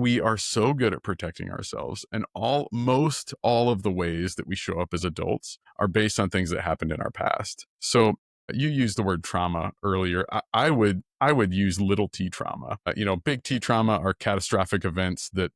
we are so good at protecting ourselves, and most all of the ways that we show up as adults are based on things that happened in our past. So you used the word trauma earlier. I would use little t trauma. Big T trauma are catastrophic events that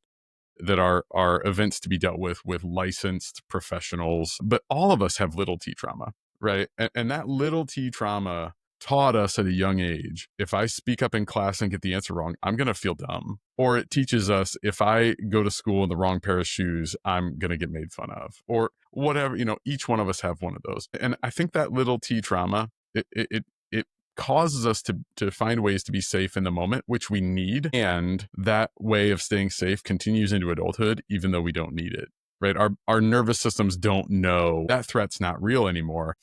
are events to be dealt with licensed professionals. But all of us have little t trauma, right? And that little t trauma taught us at a young age, if I speak up in class and get the answer wrong, I'm going to feel dumb. Or it teaches us, if I go to school in the wrong pair of shoes, I'm going to get made fun of, or whatever. Each one of us have one of those. And I think that little t trauma, it causes us to find ways to be safe in the moment, which we need. And that way of staying safe continues into adulthood, even though we don't need it, right? Our nervous systems don't know that threat's not real anymore.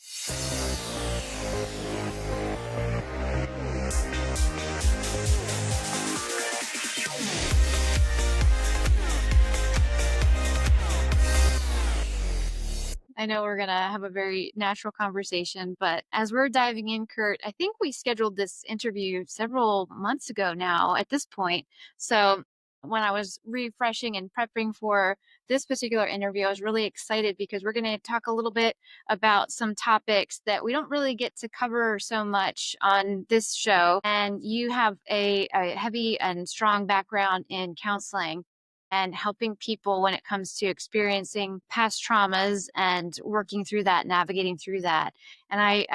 I know we're going to have a very natural conversation, but as we're diving in, Kurt, I think we scheduled this interview several months ago now at this point. So when I was refreshing and prepping for this particular interview, I was really excited because we're going to talk a little bit about some topics that we don't really get to cover so much on this show. And you have a heavy and strong background in counseling and helping people when it comes to experiencing past traumas and working through that, navigating through that. And I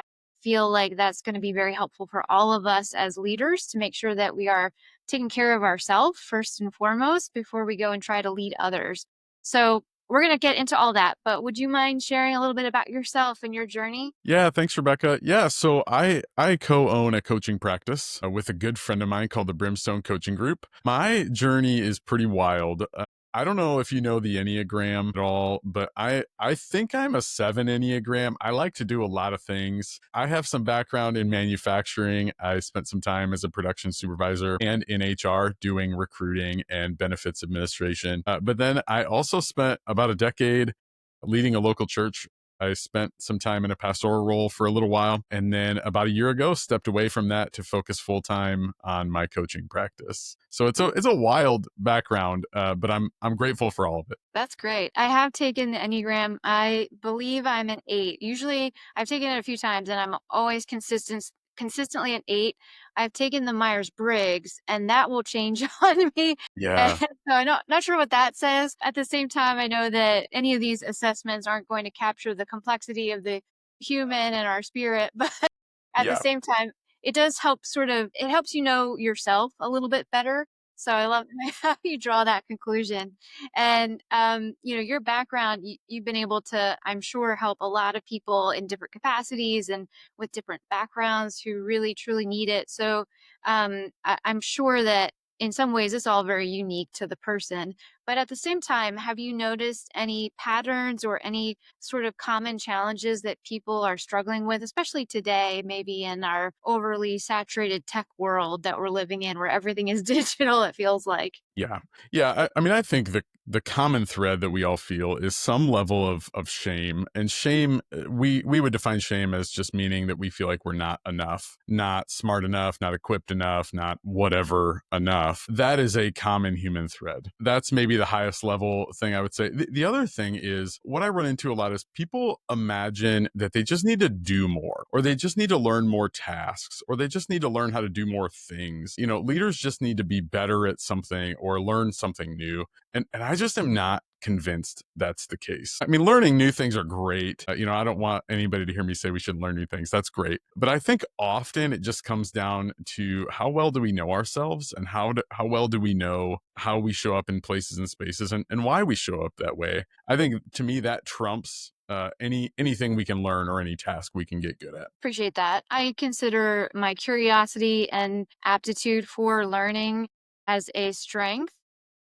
feel like that's going to be very helpful for all of us as leaders to make sure that we are taking care of ourselves first and foremost before we go and try to lead others. So we're going to get into all that, but would you mind sharing a little bit about yourself and your journey? Yeah, thanks, Rebecca. Yeah, so I co-own a coaching practice with a good friend of mine called the Brimstone Coaching Group. My journey is pretty wild. I don't know if you know the Enneagram at all, but I think I'm a 7 Enneagram. I like to do a lot of things. I have some background in manufacturing. I spent some time as a production supervisor and in HR doing recruiting and benefits administration. But then I also spent about a decade leading a local church. I spent some time in a pastoral role for a little while, and then about a year ago stepped away from that to focus full time on my coaching practice. So it's a wild background, but I'm grateful for all of it. That's great. I have taken the Enneagram. I believe I'm an 8. Usually I've taken it a few times and I'm always consistently an 8. I've taken the Myers-Briggs and that will change on me. And Yeah, so I'm not sure what that says. At the same time, I know that any of these assessments aren't going to capture the complexity of the human and our spirit, but at the yeah, same time, it does help it helps you know yourself a little bit better. So I love how you draw that conclusion. And, your background, you've been able to, I'm sure, help a lot of people in different capacities and with different backgrounds who really, truly need it. So I'm sure that in some ways it's all very unique to the person. But at the same time, have you noticed any patterns or any sort of common challenges that people are struggling with, especially today, maybe in our overly saturated tech world that we're living in where everything is digital, it feels like? yeah, yeah. I mean, I think the common thread that we all feel is some level of shame. And shame, we would define shame as just meaning that we feel like we're not enough, not smart enough, not equipped enough, not whatever enough. That is a common human thread. That's maybe the highest level thing I would say. The other thing is, what I run into a lot is people imagine that they just need to do more, or they just need to learn more tasks, or they just need to learn how to do more things. Leaders just need to be better at something or learn something new. And I just am not convinced that's the case. I mean, learning new things are great. I don't want anybody to hear me say we should learn new things. That's great. But I think often it just comes down to how well do we know ourselves, and how well do we know how we show up in places and spaces, and why we show up that way. I think, to me, that trumps anything we can learn or any task we can get good at. Appreciate that. I consider my curiosity and aptitude for learning as a strength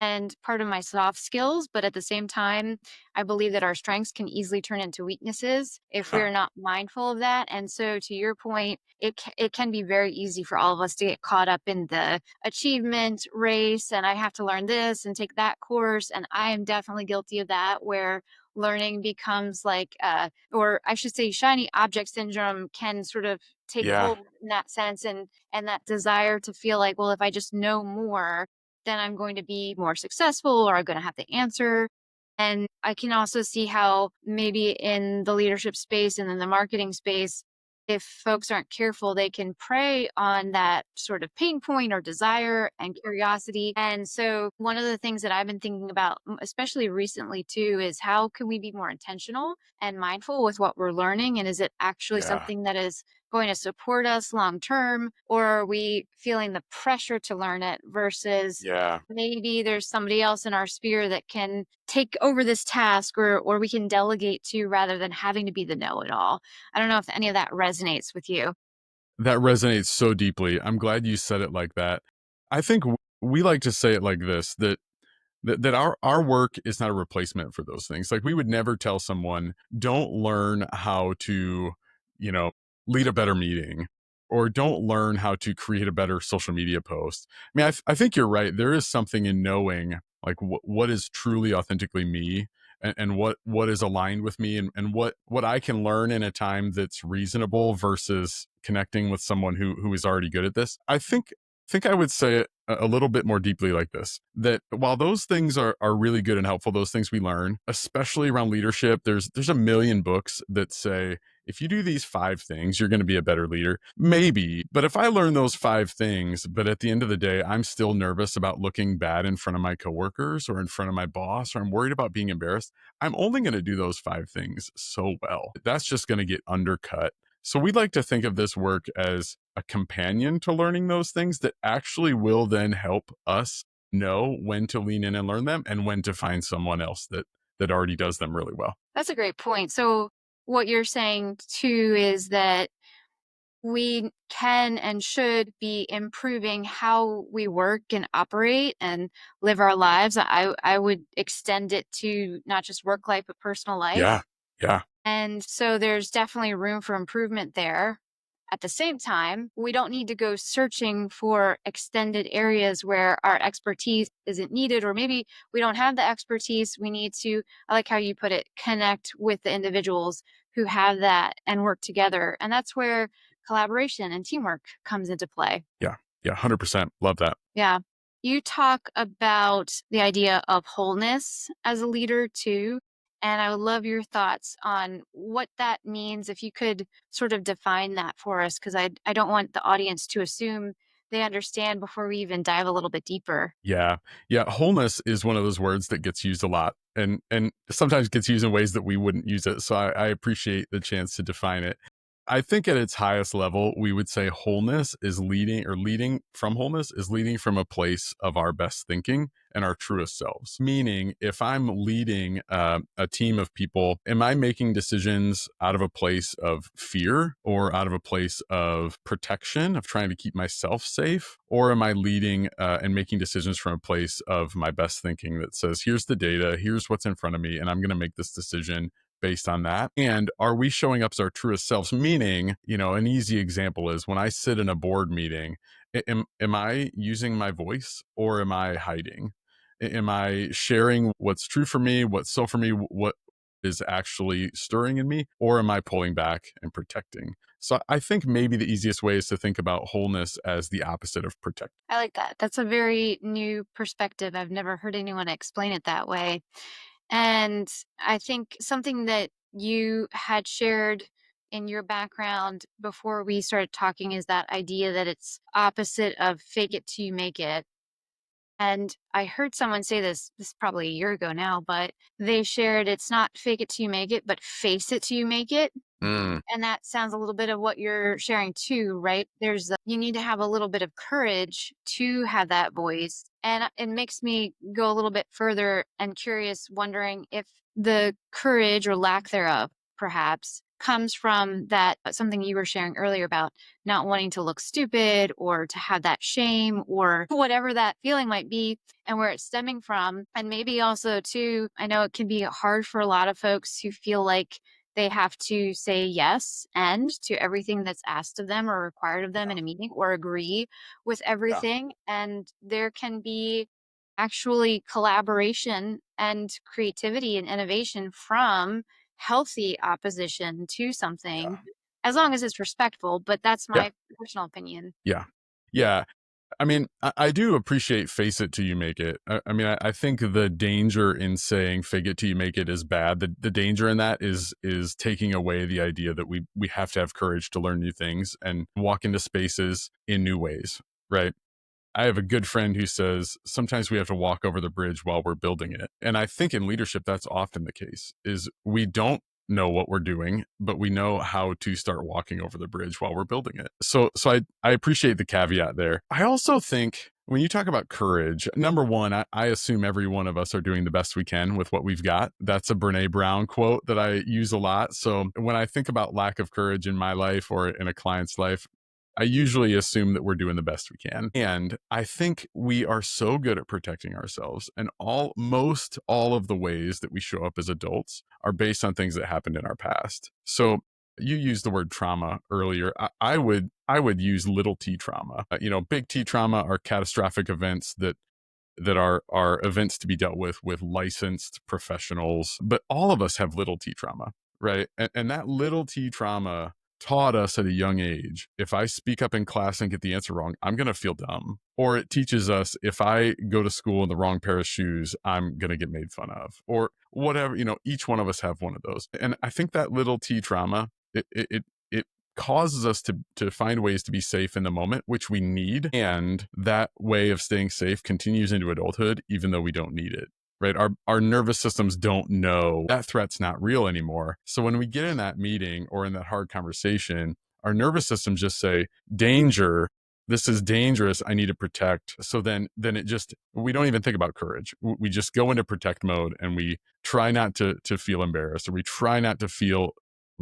and part of my soft skills. But at the same time, I believe that our strengths can easily turn into weaknesses if Huh. we're not mindful of that. And so, to your point, it can be very easy for all of us to get caught up in the achievement race. And I have to learn this and take that course. And I am definitely guilty of that, where learning becomes like, or I should say, shiny object syndrome can sort of take Yeah. hold in that sense, and that desire to feel like, well, if I just know more, then I'm going to be more successful or I'm going to have to answer. And I can also see how maybe in the leadership space and in the marketing space, if folks aren't careful, they can prey on that sort of pain point or desire and curiosity. And so, one of the things that I've been thinking about, especially recently too, is how can we be more intentional and mindful with what we're learning? And is it actually Yeah. something that is going to support us long term? Or are we feeling the pressure to learn it versus Yeah. maybe there's somebody else in our sphere that can take over this task or we can delegate to rather than having to be the know-it-all. I don't know if any of that resonates with you. That resonates so deeply. I'm glad you said it like that. I think we like to say it like this, that our work is not a replacement for those things. Like we would never tell someone, don't learn how to, you know, lead a better meeting or don't learn how to create a better social media post. I mean, I think you're right. There is something in knowing like what is truly authentically me and what is aligned with me and what I can learn in a time that's reasonable versus connecting with someone who is already good at this. I think I would say it a little bit more deeply like this, that while those things are really good and helpful, those things we learn, especially around leadership, there's a million books that say if you do these 5 things, you're going to be a better leader. Maybe, but if I learn those 5 things, but at the end of the day, I'm still nervous about looking bad in front of my coworkers or in front of my boss, or I'm worried about being embarrassed, I'm only going to do those 5 things so well. That's just going to get undercut. So we like to think of this work as a companion to learning those things that actually will then help us know when to lean in and learn them and when to find someone else that already does them really well. That's a great point. So, what you're saying too is that we can and should be improving how we work and operate and live our lives. I would extend it to not just work life, but personal Yeah. life. Yeah. And so there's definitely room for improvement there. At the same time, we don't need to go searching for extended areas where our expertise isn't needed, or maybe we don't have the expertise. We need to, I like how you put it, connect with the individuals who have that and work together. And that's where collaboration and teamwork comes into play. Yeah. Yeah. 100%. Love that. Yeah. You talk about the idea of wholeness as a leader too. And I would love your thoughts on what that means. If you could sort of define that for us, because I don't want the audience to assume they understand before we even dive a little bit deeper. Yeah. Yeah. Wholeness is one of those words that gets used a lot and sometimes gets used in ways that we wouldn't use it. So I appreciate the chance to define it. I think at its highest level, we would say wholeness is leading from wholeness is leading from a place of our best thinking and our truest selves. Meaning, if I'm leading a team of people, am I making decisions out of a place of fear or out of a place of protection, of trying to keep myself safe? Or am I leading and making decisions from a place of my best thinking that says, here's the data, here's what's in front of me, and I'm going to make this decision based on that? And are we showing up as our truest selves? Meaning, an easy example is when I sit in a board meeting, am I using my voice or am I hiding? Am I sharing what's true for me, what's so for me, what is actually stirring in me, or am I pulling back and protecting? So I think maybe the easiest way is to think about wholeness as the opposite of protect. I like that. That's a very new perspective. I've never heard anyone explain it that way. And I think something that you had shared in your background before we started talking is that idea that it's opposite of fake it till you make it. And I heard someone say this is probably a year ago now, but they shared it's not fake it till you make it, but face it till you make it. Mm, And that sounds a little bit of what you're sharing too, right? You need to have a little bit of courage to have that voice. And it makes me go a little bit further and curious, wondering if the courage or lack thereof, perhaps, comes from that something you were sharing earlier about not wanting to look stupid or to have that shame or whatever that feeling might be and where it's stemming from. And maybe also, too, I know it can be hard for a lot of folks who feel like they have to say yes and to everything that's asked of them or required of them yeah, in a meeting or agree with yeah, everything. And there can be actually collaboration and creativity and innovation from healthy opposition to something, yeah, as long as it's respectful. But that's yeah, my personal opinion. yeah, yeah. I mean, I do appreciate face it till you make it. I think the danger in saying fake it till you make it is bad. The danger in that is taking away the idea that we have to have courage to learn new things and walk into spaces in new ways, right? I have a good friend who says sometimes we have to walk over the bridge while we're building it. And I think in leadership that's often the case is we don't know what we're doing, but we know how to start walking over the bridge while we're building it. So I appreciate the caveat there. I also think when you talk about courage, number one, I assume every one of us are doing the best we can with what we've got. That's a Brene Brown quote that I use a lot. So when I think about lack of courage in my life or in a client's life, I usually assume that we're doing the best we can. And I think we are so good at protecting ourselves. And most all of the ways that we show up as adults are based on things that happened in our past. So you used the word trauma earlier. I would use little t trauma. Big T trauma are catastrophic events that are events to be dealt with licensed professionals. But all of us have little t trauma, right? And that little t trauma taught us at a young age, if I speak up in class and get the answer wrong, I'm going to feel dumb. Or it teaches us if I go to school in the wrong pair of shoes, I'm going to get made fun of, or whatever. Each one of us have one of those. And I think that little t trauma, it causes us to find ways to be safe in the moment, which we need. And that way of staying safe continues into adulthood, even though we don't need it. Right. Our nervous systems don't know that threat's not real anymore. So when we get in that meeting or in that hard conversation, our nervous systems just say, danger. This is dangerous. I need to protect. So then it just, we don't even think about courage. We just go into protect mode and we try not to feel embarrassed, or we try not to feel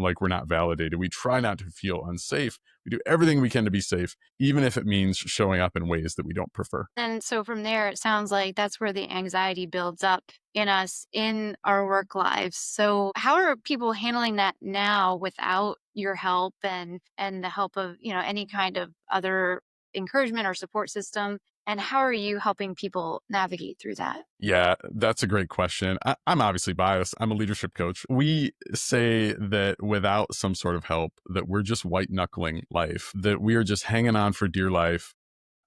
like we're not validated. We try not to feel unsafe. We do everything we can to be safe, even if it means showing up in ways that we don't prefer. And so from there, it sounds like that's where the anxiety builds up in us in our work lives. So how are people handling that now without your help and the help of, any kind of other encouragement or support system? And how are you helping people navigate through that? Yeah, that's a great question. I'm obviously biased. I'm a leadership coach. We say that without some sort of help, that we're just white knuckling life, that we are just hanging on for dear life.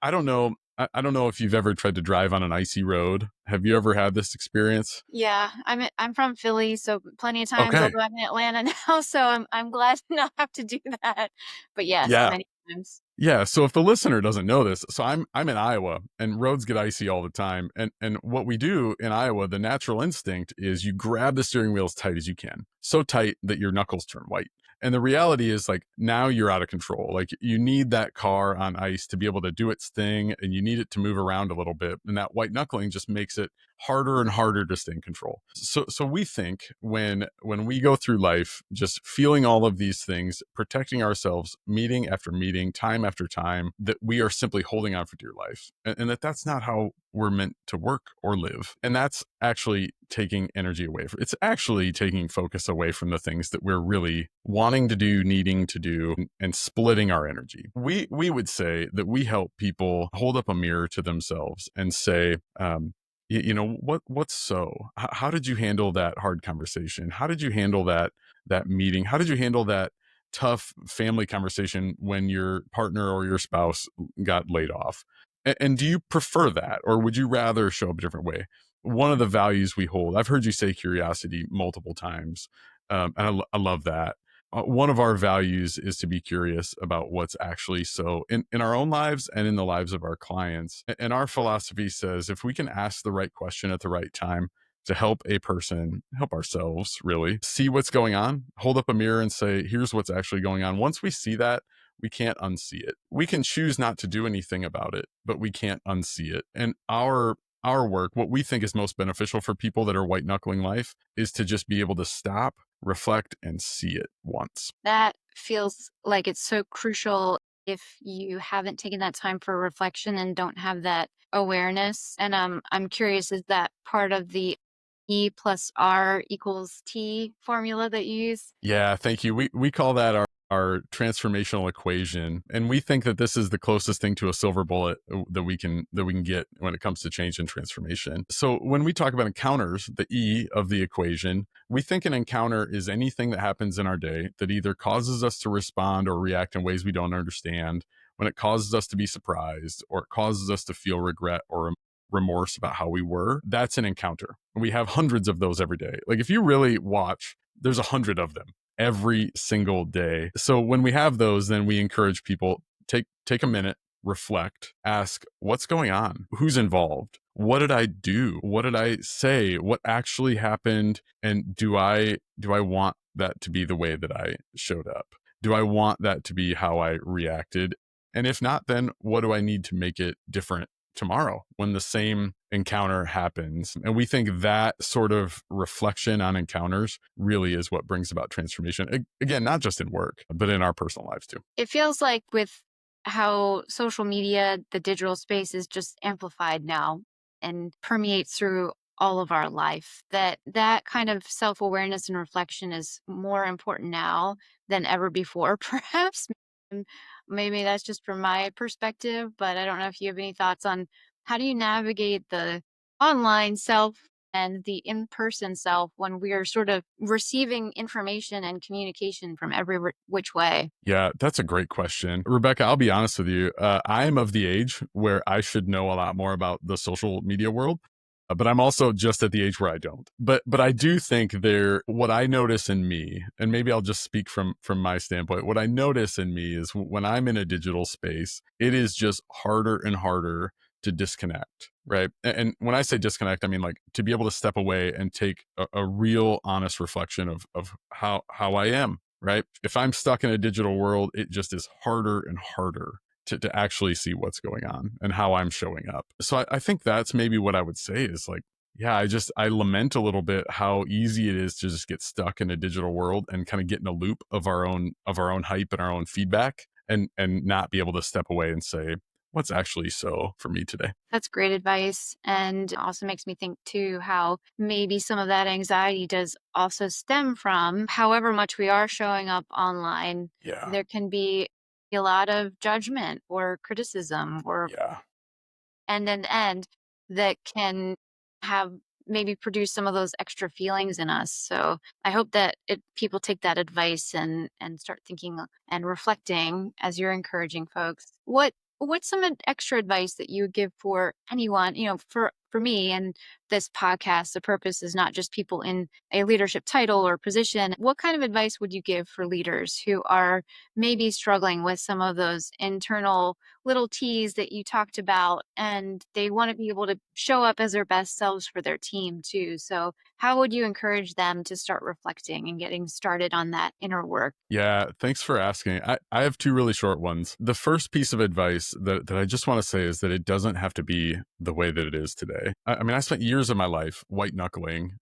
I don't know. I don't know if you've ever tried to drive on an icy road. Have you ever had this experience? Yeah, I'm from Philly, so plenty of times, Okay. although I'm in Atlanta now, so I'm glad to not have to do that. But yes, Yeah. many times. Yeah, so if the listener doesn't know this, so I'm in Iowa and roads get icy all the time. And what we do in Iowa, the natural instinct is you grab the steering wheel as tight as you can. So tight that your knuckles turn white. And the reality is like now you're out of control. Like you need that car on ice to be able to do its thing and you need it to move around a little bit. And that white knuckling just makes it harder and harder to stay in control. So we think when we go through life just feeling all of these things, protecting ourselves meeting after meeting, time after time, that we are simply holding on for dear life, and that's not how we're meant to work or live. And that's actually taking energy away from, it's actually taking focus away from the things that we're really wanting to do, needing to do, and splitting our energy. We would say that we help people hold up a mirror to themselves and say, what's so how did you handle that hard conversation? How did you handle that meeting? How did you handle that tough family conversation when your partner or your spouse got laid off? And do you prefer that, or would you rather show up a different way? One of the values we hold, I've heard you say curiosity multiple times, and I love that. One of our values is to be curious about what's actually so in our own lives and in the lives of our clients. And our philosophy says if we can ask the right question at the right time to help a person, help ourselves really, see what's going on, hold up a mirror and say, here's what's actually going on. Once we see that, we can't unsee it. We can choose not to do anything about it, but we can't unsee it. And our work, what we think is most beneficial for people that are white knuckling life, is to just be able to stop, reflect, and see it once. That feels like it's so crucial if you haven't taken that time for reflection and don't have that awareness. And I'm curious, is that part of the E plus R equals T formula that you use? Yeah, thank you. We call that our transformational equation, and we think that this is the closest thing to a silver bullet that we can get when it comes to change and transformation. So when we talk about encounters, the E of the equation, we think an encounter is anything that happens in our day that either causes us to respond or react in ways we don't understand, when it causes us to be surprised or it causes us to feel regret or remorse about how we were, that's an encounter. We have hundreds of those every day. Like if you really watch, there's 100 of them every single day. So when we have those, then we encourage people take a minute, reflect, ask what's going on, who's involved, what did I do, what did I say, what actually happened, and do I want that to be the way that I showed up? Do I want that to be how I reacted? And if not, then what do I need to make it different tomorrow when the same encounter happens? And we think that sort of reflection on encounters really is what brings about transformation. Again, not just in work, but in our personal lives too. It feels like with how social media, the digital space is just amplified now and permeates through all of our life, that kind of self-awareness and reflection is more important now than ever before, perhaps. Mm, maybe that's just from my perspective, but I don't know if you have any thoughts on how do you navigate the online self and the in-person self when we are sort of receiving information and communication from every which way. Yeah, that's a great question. Rebecca, I'll be honest with you. I am of the age where I should know a lot more about the social media world, but I'm also just at the age where I don't. But I do think what I notice in me, and maybe I'll just speak from my standpoint, what I notice in me is when I'm in a digital space, it is just harder and harder to disconnect, right? And when I say disconnect, I mean like to be able to step away and take a real honest reflection of how I am, right? If I'm stuck in a digital world, it just is harder and harder to actually see what's going on and how I'm showing up. So I think that's maybe what I would say is like, yeah, I lament a little bit how easy it is to just get stuck in a digital world and kind of get in a loop of our own hype and our own feedback and not be able to step away and say, what's actually so for me today? That's great advice. And also makes me think too how maybe some of that anxiety does also stem from however much we are showing up online. Yeah. There can be a lot of judgment or criticism or Yeah. end that can have maybe produce some of those extra feelings in us. So I hope that people take that advice and start thinking and reflecting as you're encouraging folks. What's some extra advice that you would give for anyone? For me and this podcast, the purpose is not just people in a leadership title or position. What kind of advice would you give for leaders who are maybe struggling with some of those internal little T's that you talked about, and they want to be able to show up as their best selves for their team too. So, how would you encourage them to start reflecting and getting started on that inner work? Yeah, thanks for asking. I have two really short ones. The first piece of advice that I just want to say is that it doesn't have to be the way that it is today. I mean, I spent years of my life white knuckling,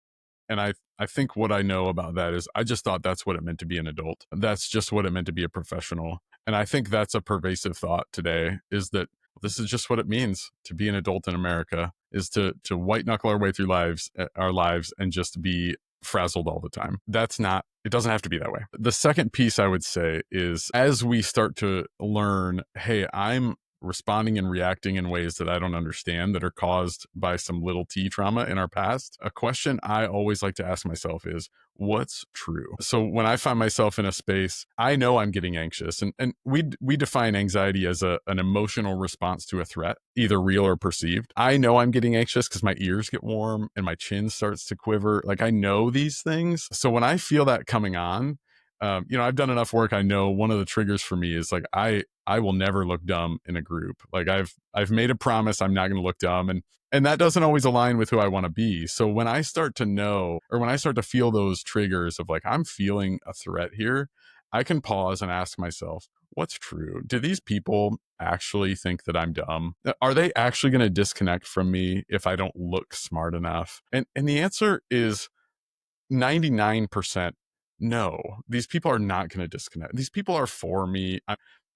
and I think what I know about that is I just thought that's what it meant to be an adult. That's just what it meant to be a professional. And I think that's a pervasive thought today is that this is just what it means to be an adult in America is to white knuckle our way through our lives and just be frazzled all the time. That's not it doesn't have to be that way. The second piece I would say is as we start to learn, hey, I'm responding and reacting in ways that I don't understand that are caused by some little T trauma in our past. A question I always like to ask myself is, what's true? So when I find myself in a space, I know I'm getting anxious. And we define anxiety as an emotional response to a threat, either real or perceived. I know I'm getting anxious because my ears get warm and my chin starts to quiver. Like I know these things. So when I feel that coming on, I've done enough work. I know one of the triggers for me is like I will never look dumb in a group. Like I've made a promise I'm not going to look dumb, and that doesn't always align with who I want to be. So when I start to know or when I start to feel those triggers of like I'm feeling a threat here, I can pause and ask myself, what's true? Do these people actually think that I'm dumb? Are they actually going to disconnect from me if I don't look smart enough? And the answer is 99% no. These people are not going to disconnect. These people are for me.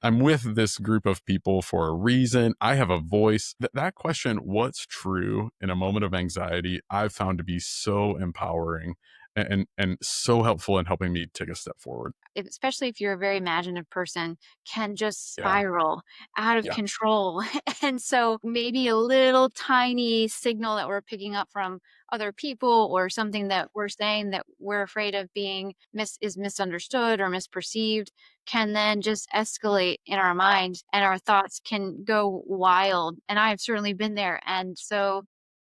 I'm with this group of people for a reason. I have a voice. That question, what's true in a moment of anxiety, I've found to be so empowering and so helpful in helping me take a step forward. Especially if you're a very imaginative person, can just Yeah. spiral out of Yeah. control. And so maybe a little tiny signal that we're picking up from other people or something that we're saying that we're afraid of being misunderstood or misperceived can then just escalate in our mind and our thoughts can go wild. And I've certainly been there. And so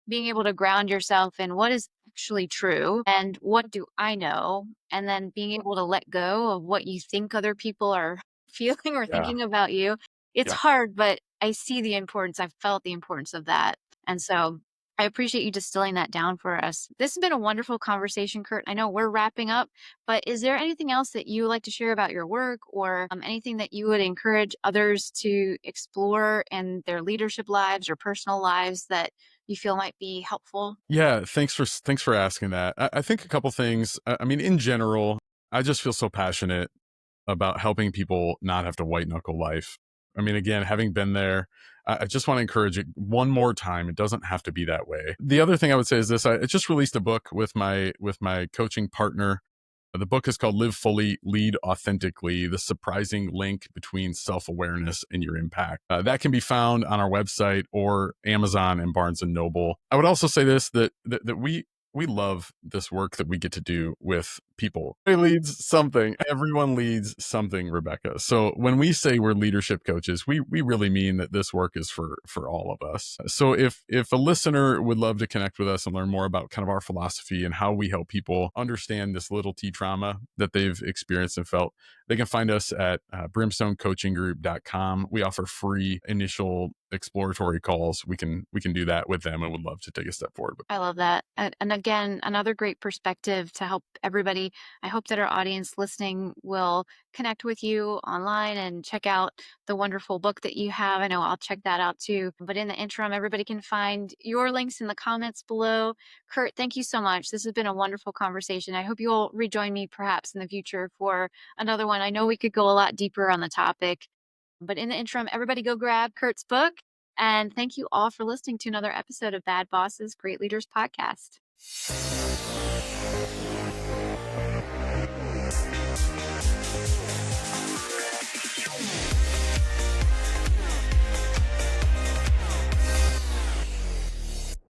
being able to ground yourself in what is actually true and what do I know, and then being able to let go of what you think other people are feeling or Yeah. thinking about you. It's Yeah. hard, but I see the importance. I've felt the importance of that. And so I appreciate you distilling that down for us. This has been a wonderful conversation, Kurt. I know we're wrapping up, but is there anything else that you would like to share about your work or anything that you would encourage others to explore in their leadership lives or personal lives that you feel might be helpful? Yeah, thanks for asking that. I think a couple things. I mean, in general, I just feel so passionate about helping people not have to white knuckle life. I mean, again, having been there, I just want to encourage it one more time. It doesn't have to be that way. The other thing I would say is this: I just released a book with my coaching partner. The book is called Live Fully, Lead Authentically, the surprising link between self awareness and your impact. That can be found on our website or Amazon and Barnes and Noble. I would also say this that we love this work that we get to do with people. It leads something. Everyone leads something, Rebecca. So when we say we're leadership coaches, we really mean that this work is for all of us. So if a listener would love to connect with us and learn more about kind of our philosophy and how we help people understand this little T trauma that they've experienced and felt, they can find us at brimstonecoachinggroup.com. We offer free initial exploratory calls. We can do that with them and would love to take a step forward. I love that. And again, another great perspective to help everybody. I hope that our audience listening will connect with you online and check out the wonderful book that you have. I know I'll check that out too. But in the interim, everybody can find your links in the comments below. Kurt, thank you so much. This has been a wonderful conversation. I hope you'll rejoin me perhaps in the future for another one. I know we could go a lot deeper on the topic. But in the interim, everybody go grab Kurt's book. And thank you all for listening to another episode of Bad Bosses, Great Leaders podcast.